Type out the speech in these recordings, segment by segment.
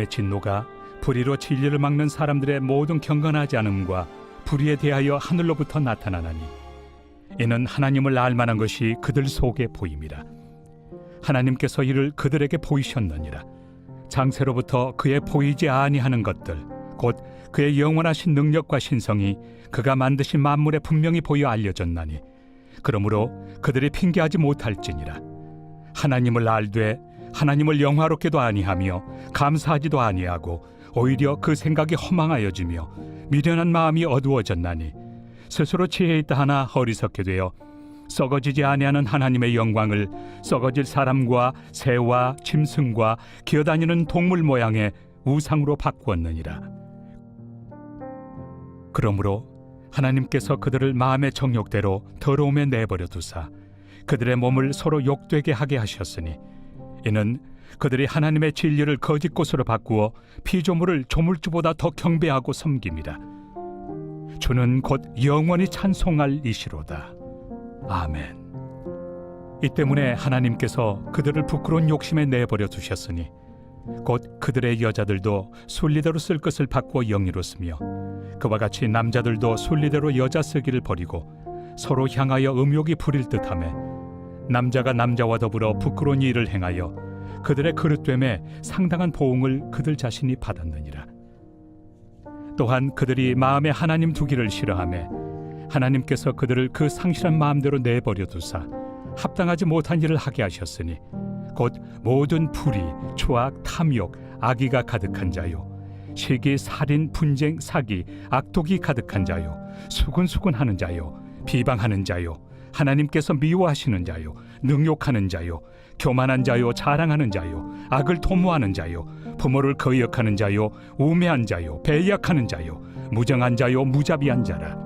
하나님의 진노가 불의로 진리를 막는 사람들의 모든 경건하지 않음과 불의에 대하여 하늘로부터 나타나나니 이는 하나님을 알만한 것이 그들 속에 보임이라. 하나님께서 이를 그들에게 보이셨느니라. 장세로부터 그의 보이지 아니하는 것들 곧 그의 영원하신 능력과 신성이 그가 만드신 만물에 분명히 보여 알려졌나니 그러므로 그들이 핑계하지 못할지니라. 하나님을 알되 하나님을 영화롭게도 아니하며 감사하지도 아니하고 오히려 그 생각이 허망하여지며 미련한 마음이 어두워졌나니 스스로 지혜 있다 하나 어리석게 되어 썩어지지 아니하는 하나님의 영광을 썩어질 사람과 새와 짐승과 기어다니는 동물 모양의 우상으로 바꾸었느니라. 그러므로 하나님께서 그들을 마음의 정욕대로 더러움에 내버려 두사 그들의 몸을 서로 욕되게 하게 하셨으니 이는 그들이 하나님의 진리를 거짓 것으로 바꾸어 피조물을 조물주보다 더 경배하고 섬김이라. 주는 곧 영원히 찬송할 이시로다. 아멘. 이 때문에 하나님께서 그들을 부끄러운 욕심에 내버려 두셨으니 곧 그들의 여자들도 순리대로 쓸 것을 바꾸어 영리로 쓰며 그와 같이 남자들도 순리대로 여자 쓰기를 버리고 서로 향하여 음욕이 부릴 듯하며 남자가 남자와 더불어 부끄러운 일을 행하여 그들의 그릇됨에 상당한 보응을 그들 자신이 받았느니라. 또한 그들이 마음에 하나님 두기를 싫어하며 하나님께서 그들을 그 상실한 마음대로 내버려 두사 합당하지 못한 일을 하게 하셨으니 곧 모든 불의, 초악, 탐욕, 악의가 가득한 자요 시기, 살인, 분쟁, 사기, 악독이 가득한 자요 수군수군하는 자요 비방하는 자요 하나님께서 미워하시는 자요 능욕하는 자요 교만한 자요 자랑하는 자요 악을 도모하는 자요 부모를 거역하는 자요 우매한 자요 배약하는 자요 무정한 자요 무자비한 자라.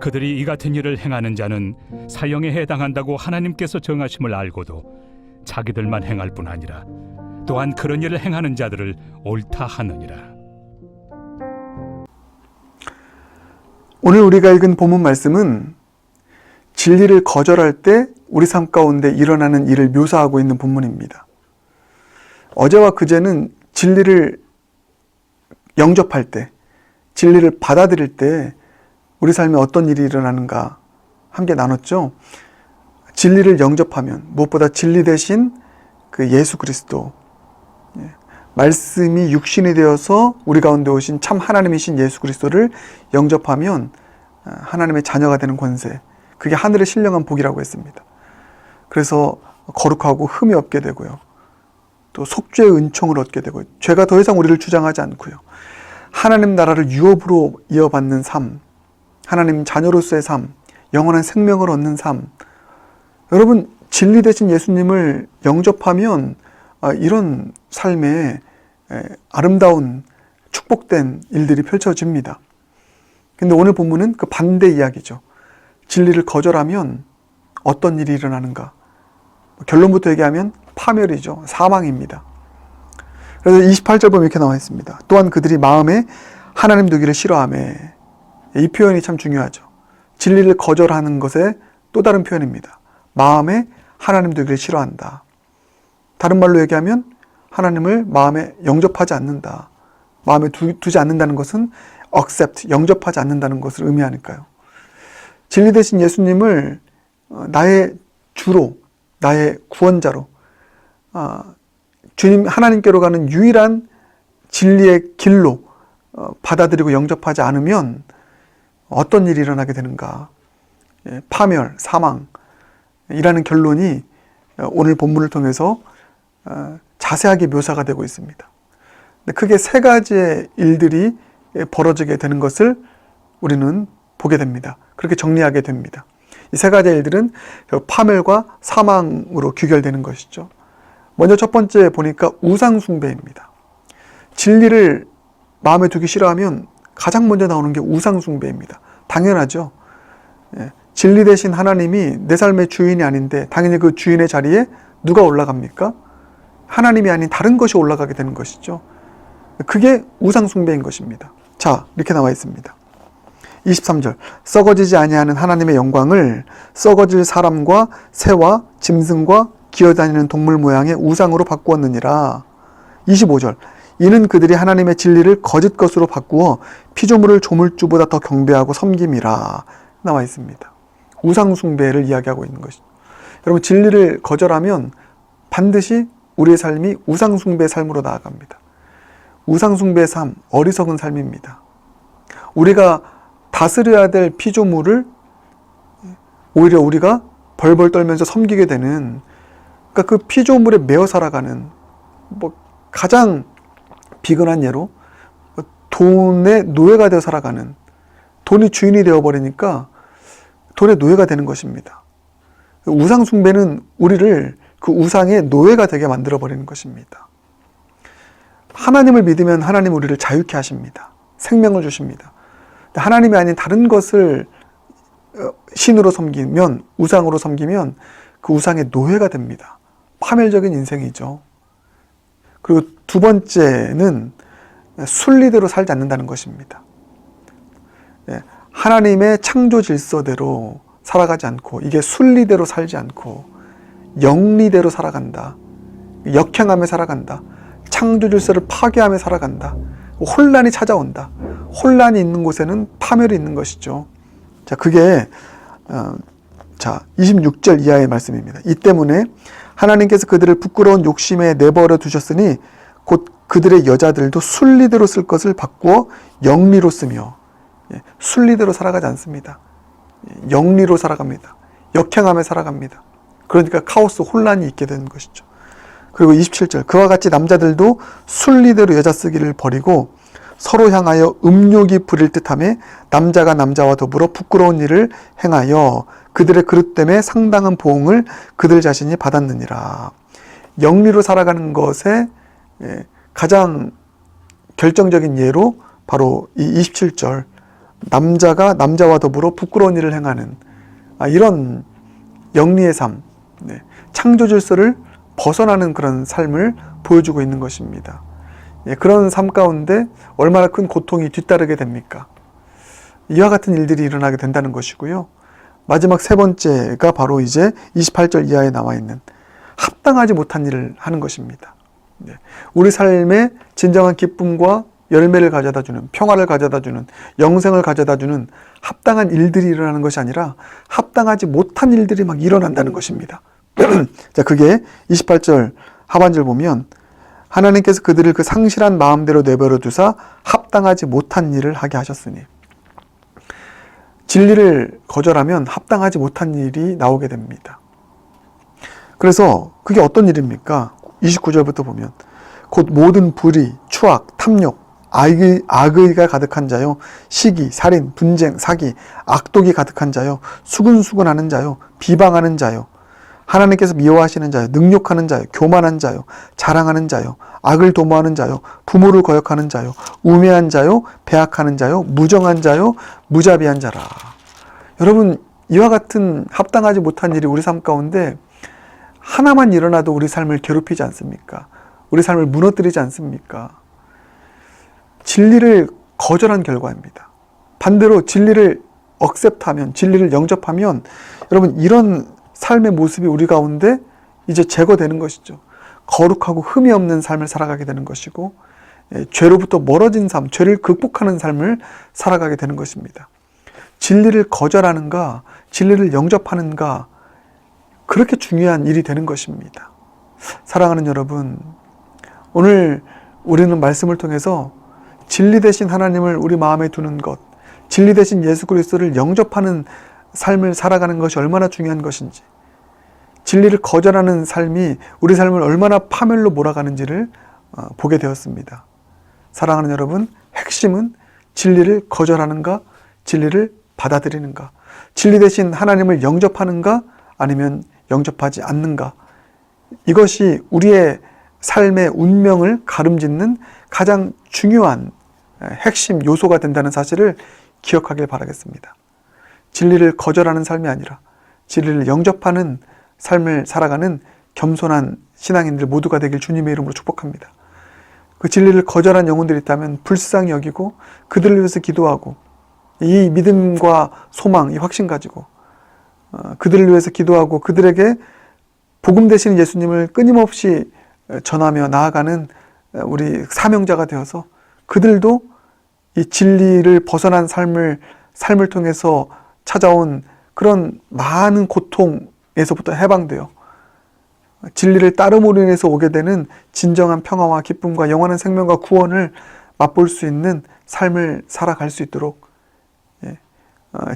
그들이 이 같은 일을 행하는 자는 사형에 해당한다고 하나님께서 정하심을 알고도 자기들만 행할 뿐 아니라 또한 그런 일을 행하는 자들을 옳다 하느니라. 오늘 우리가 읽은 본문 말씀은 진리를 거절할 때 우리 삶 가운데 일어나는 일을 묘사하고 있는 본문입니다. 어제와 그제는 진리를 영접할 때, 진리를 받아들일 때 우리 삶에 어떤 일이 일어나는가 함께 나눴죠. 진리를 영접하면 무엇보다 진리 대신 그 예수 그리스도, 말씀이 육신이 되어서 우리 가운데 오신 참 하나님이신 예수 그리스도를 영접하면 하나님의 자녀가 되는 권세, 그게 하늘의 신령한 복이라고 했습니다. 그래서 거룩하고 흠이 없게 되고요. 또 속죄의 은총을 얻게 되고요. 죄가 더 이상 우리를 주장하지 않고요. 하나님 나라를 유업으로 이어받는 삶, 하나님 자녀로서의 삶, 영원한 생명을 얻는 삶. 여러분, 진리 되신 예수님을 영접하면 이런 삶에 아름다운 축복된 일들이 펼쳐집니다. 근데 오늘 본문은 그 반대 이야기죠. 진리를 거절하면 어떤 일이 일어나는가? 결론부터 얘기하면 파멸이죠. 사망입니다. 그래서 28절 보면 이렇게 나와 있습니다. 또한 그들이 마음에 하나님 두기를 싫어하며, 이 표현이 참 중요하죠. 진리를 거절하는 것의 또 다른 표현입니다. 마음에 하나님 두기를 싫어한다. 다른 말로 얘기하면 하나님을 마음에 영접하지 않는다. 마음에 두지 않는다는 것은 accept, 영접하지 않는다는 것을 의미하니까요. 진리 되신 예수님을 나의 주로, 나의 구원자로, 주님 하나님께로 가는 유일한 진리의 길로 받아들이고 영접하지 않으면 어떤 일이 일어나게 되는가? 파멸, 사망이라는 결론이 오늘 본문을 통해서 자세하게 묘사가 되고 있습니다. 크게 세 가지의 일들이 벌어지게 되는 것을 우리는 보게 됩니다. 그렇게 정리하게 됩니다. 이 세 가지 일들은 파멸과 사망으로 귀결되는 것이죠. 먼저 첫 번째 보니까 우상 숭배입니다. 진리를 마음에 두기 싫어하면 가장 먼저 나오는 게 우상 숭배입니다. 당연하죠. 진리 대신 하나님이 내 삶의 주인이 아닌데 당연히 그 주인의 자리에 누가 올라갑니까? 하나님이 아닌 다른 것이 올라가게 되는 것이죠. 그게 우상 숭배인 것입니다. 자, 이렇게 나와 있습니다. 23절, 썩어지지 아니하는 하나님의 영광을 썩어질 사람과 새와 짐승과 기어다니는 동물 모양의 우상으로 바꾸었느니라. 25절. 이는 그들이 하나님의 진리를 거짓 것으로 바꾸어 피조물을 조물주보다 더 경배하고 섬김이라 나와 있습니다. 우상 숭배를 이야기하고 있는 것이죠. 여러분, 진리를 거절하면 반드시 우리의 삶이 우상 숭배의 삶으로 나아갑니다. 우상 숭배의 삶, 어리석은 삶입니다. 우리가 다스려야 될 피조물을 오히려 우리가 벌벌 떨면서 섬기게 되는, 그러니까 그 피조물에 매어 살아가는, 가장 비근한 예로 돈의 노예가 되어 살아가는, 돈이 주인이 되어버리니까 돈의 노예가 되는 것입니다. 우상 숭배는 우리를 그 우상의 노예가 되게 만들어버리는 것입니다. 하나님을 믿으면 하나님 우리를 자유케 하십니다. 생명을 주십니다. 하나님이 아닌 다른 것을 신으로 섬기면, 우상으로 섬기면 그 우상의 노예가 됩니다. 파멸적인 인생이죠. 그리고 두 번째는 순리대로 살지 않는다는 것입니다. 하나님의 창조 질서대로 살아가지 않고, 이게 순리대로 살지 않고 영리대로 살아간다. 역행하며 살아간다. 창조 질서를 파괴하며 살아간다. 혼란이 찾아온다. 혼란이 있는 곳에는 파멸이 있는 것이죠. 자, 그게 26절 이하의 말씀입니다. 이 때문에 하나님께서 그들을 부끄러운 욕심에 내버려 두셨으니 곧 그들의 여자들도 순리대로 쓸 것을 바꾸어 영리로 쓰며, 순리대로 살아가지 않습니다. 영리로 살아갑니다. 역행하며 살아갑니다. 그러니까 카오스, 혼란이 있게 되는 것이죠. 그리고 27절, 그와 같이 남자들도 순리대로 여자 쓰기를 버리고 서로 향하여 음욕이 부릴 듯하며 남자가 남자와 더불어 부끄러운 일을 행하여 그들의 그릇 때문에 상당한 보응을 그들 자신이 받았느니라. 영리로 살아가는 것에 가장 결정적인 예로 바로 이 27절, 남자가 남자와 더불어 부끄러운 일을 행하는 이런 영리의 삶, 창조 질서를 벗어나는 그런 삶을 보여주고 있는 것입니다. 그런 삶 가운데 얼마나 큰 고통이 뒤따르게 됩니까? 이와 같은 일들이 일어나게 된다는 것이고요. 마지막 세 번째가 바로 이제 28절 이하에 나와 있는 합당하지 못한 일을 하는 것입니다. 우리 삶에 진정한 기쁨과 열매를 가져다주는, 평화를 가져다주는, 영생을 가져다주는 합당한 일들이 일어나는 것이 아니라 합당하지 못한 일들이 막 일어난다는 것입니다. 자, 그게 28절 하반절 보면 하나님께서 그들을 그 상실한 마음대로 내버려 두사 합당하지 못한 일을 하게 하셨으니, 진리를 거절하면 합당하지 못한 일이 나오게 됩니다. 그래서 그게 어떤 일입니까? 29절부터 보면 곧 모든 불의, 추악, 탐욕, 악의가 가득한 자요, 시기, 살인, 분쟁, 사기, 악독이 가득한 자요, 수근수근하는 자요, 비방하는 자요, 하나님께서 미워하시는 자요, 능욕하는 자요, 교만한 자요, 자랑하는 자요, 악을 도모하는 자요, 부모를 거역하는 자요, 우매한 자요, 배악하는 자요, 무정한 자요, 무자비한 자라. 여러분, 이와 같은 합당하지 못한 일이 우리 삶 가운데 하나만 일어나도 우리 삶을 괴롭히지 않습니까? 우리 삶을 무너뜨리지 않습니까? 진리를 거절한 결과입니다. 반대로 진리를 억셉트하면, 진리를 영접하면 여러분, 이런 삶의 모습이 우리 가운데 이제 제거되는 것이죠. 거룩하고 흠이 없는 삶을 살아가게 되는 것이고, 죄로부터 멀어진 삶, 죄를 극복하는 삶을 살아가게 되는 것입니다. 진리를 거절하는가, 진리를 영접하는가, 그렇게 중요한 일이 되는 것입니다. 사랑하는 여러분, 오늘 우리는 말씀을 통해서 진리 되신 하나님을 우리 마음에 두는 것, 진리 되신 예수 그리스도를 영접하는 삶을 살아가는 것이 얼마나 중요한 것인지, 진리를 거절하는 삶이 우리 삶을 얼마나 파멸로 몰아가는지를 보게 되었습니다. 사랑하는 여러분, 핵심은 진리를 거절하는가, 진리를 받아들이는가, 진리 되신 하나님을 영접하는가, 아니면 영접하지 않는가, 이것이 우리의 삶의 운명을 가름짓는 가장 중요한 핵심 요소가 된다는 사실을 기억하길 바라겠습니다. 진리를 거절하는 삶이 아니라 진리를 영접하는 삶을 살아가는 겸손한 신앙인들 모두가 되길 주님의 이름으로 축복합니다. 그 진리를 거절한 영혼들이 있다면 불쌍히 여기고 그들을 위해서 기도하고, 이 믿음과 소망, 이 확신 가지고 그들을 위해서 기도하고 그들에게 복음 되시는 예수님을 끊임없이 전하며 나아가는 우리 사명자가 되어서 그들도 이 진리를 벗어난 삶을 통해서 찾아온 그런 많은 고통에서부터 해방되어 진리를 따름으로 인해서 오게 되는 진정한 평화와 기쁨과 영원한 생명과 구원을 맛볼 수 있는 삶을 살아갈 수 있도록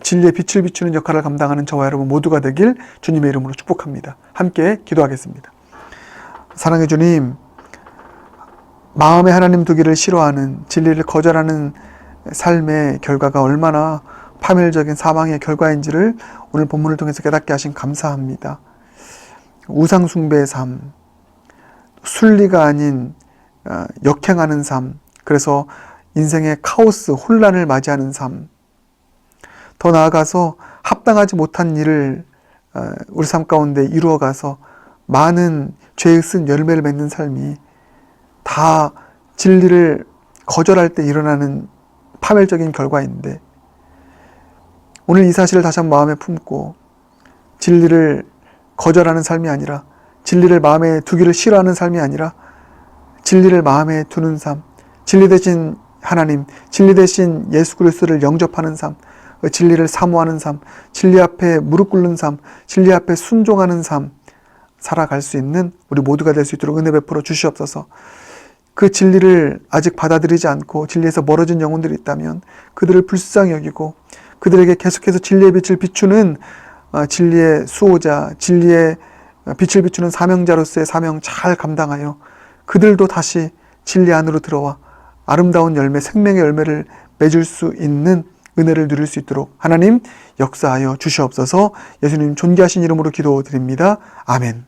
진리의 빛을 비추는 역할을 감당하는 저와 여러분 모두가 되길 주님의 이름으로 축복합니다. 함께 기도하겠습니다. 사랑의 주님, 마음에 하나님 두기를 싫어하는, 진리를 거절하는 삶의 결과가 얼마나 파멸적인 사망의 결과인지를 오늘 본문을 통해서 깨닫게 하신 감사합니다. 우상 숭배의 삶, 순리가 아닌 역행하는 삶, 그래서 인생의 카오스, 혼란을 맞이하는 삶, 더 나아가서 합당하지 못한 일을 우리 삶 가운데 이루어가서 많은 죄의 쓴 열매를 맺는 삶이 다 진리를 거절할 때 일어나는 파멸적인 결과인데, 오늘 이 사실을 다시 한번 마음에 품고 진리를 거절하는 삶이 아니라, 진리를 마음에 두기를 싫어하는 삶이 아니라 진리를 마음에 두는 삶, 진리 대신 하나님, 진리 대신 예수 그리스도를 영접하는 삶, 진리를 사모하는 삶, 진리 앞에 무릎 꿇는 삶, 진리 앞에 순종하는 삶 살아갈 수 있는 우리 모두가 될 수 있도록 은혜 베풀어 주시옵소서. 그 진리를 아직 받아들이지 않고 진리에서 멀어진 영혼들이 있다면 그들을 불쌍히 여기고 그들에게 계속해서 진리의 빛을 비추는 진리의 수호자, 진리의 빛을 비추는 사명자로서의 사명 잘 감당하여 그들도 다시 진리 안으로 들어와 아름다운 열매, 생명의 열매를 맺을 수 있는 은혜를 누릴 수 있도록 하나님 역사하여 주시옵소서. 예수님 존귀하신 이름으로 기도드립니다. 아멘.